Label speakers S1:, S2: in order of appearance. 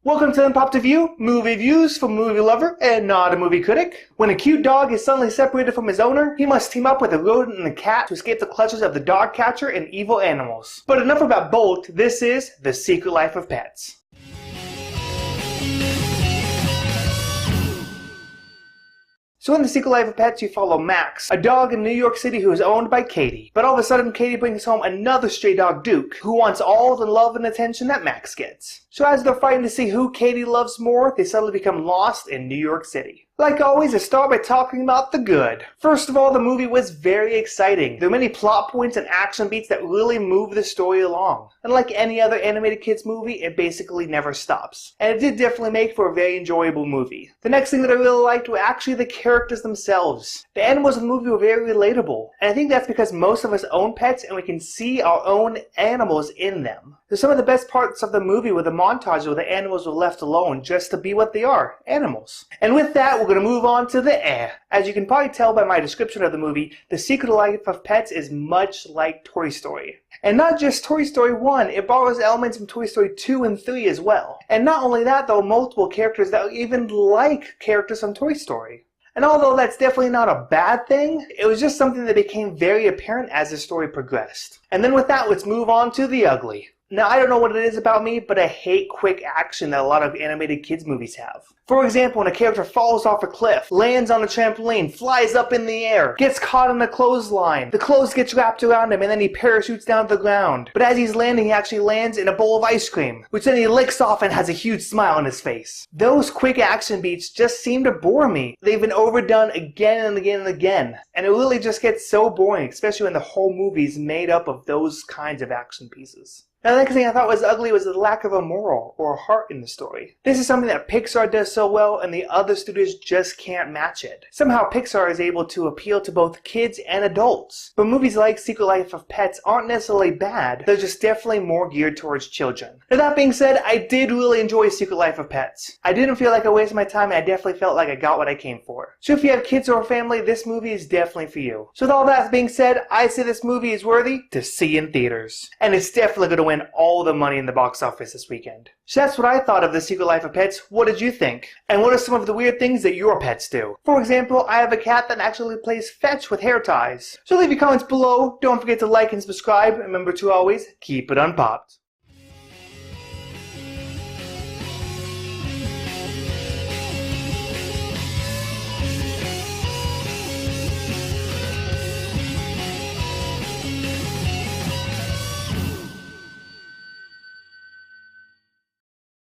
S1: Welcome to Unpopped Review, movie views from a movie lover and not a movie critic. When a cute dog is suddenly separated from his owner, he must team up with a rodent and a cat to escape the clutches of the dog catcher and evil animals. But enough about both, this is The Secret Life of Pets. So in The Secret Life of Pets, you follow Max, a dog in New York City who is owned by Katie. But all of a sudden, Katie brings home another stray dog, Duke, who wants all the love and attention that Max gets. So as they're fighting to see who Katie loves more, they suddenly become lost in New York City. Like always, let's start by talking about the good. First of all, the movie was very exciting. There are many plot points and action beats that really move the story along. And like any other animated kids movie, it basically never stops. And it did definitely make for a very enjoyable movie. The next thing that I really liked were actually the characters themselves. The animals in the movie were very relatable. And I think that's because most of us own pets and we can see our own animals in them. So some of the best parts of the movie were the montage where the animals were left alone just to be what they are, animals. And with that, we're going to move on to the air. As you can probably tell by my description of the movie, The Secret Life of Pets is much like Toy Story. And not just Toy Story 1, it borrows elements from Toy Story 2 and 3 as well. And not only that, though, multiple characters that are even like characters from Toy Story. And although that's definitely not a bad thing, it was just something that became very apparent as the story progressed. And then with that, let's move on to the ugly. Now, I don't know what it is about me, but I hate quick action that a lot of animated kids movies have. For example, when a character falls off a cliff, lands on a trampoline, flies up in the air, gets caught in a clothesline, the clothes gets wrapped around him, and then he parachutes down to the ground. But as he's landing, he actually lands in a bowl of ice cream, which then he licks off and has a huge smile on his face. Those quick action beats just seem to bore me. They've been overdone again and again and again. And it really just gets so boring, especially when the whole movie is made up of those kinds of action pieces. Now, the next thing I thought was ugly was the lack of a moral or a heart in the story. This is something that Pixar does so well and the other studios just can't match it. Somehow Pixar is able to appeal to both kids and adults. But movies like Secret Life of Pets aren't necessarily bad, they're just definitely more geared towards children. Now that being said, I did really enjoy Secret Life of Pets. I didn't feel like I wasted my time and I definitely felt like I got what I came for. So if you have kids or a family, this movie is definitely for you. So with all that being said, I say this movie is worthy to see in theaters. And it's definitely going to win all the money in the box office this weekend. So that's what I thought of The Secret Life of Pets. What did you think? And what are some of the weird things that your pets do? For example, I have a cat that actually plays fetch with hair ties. So leave your comments below. Don't forget to like and subscribe. And remember to always keep it unpopped.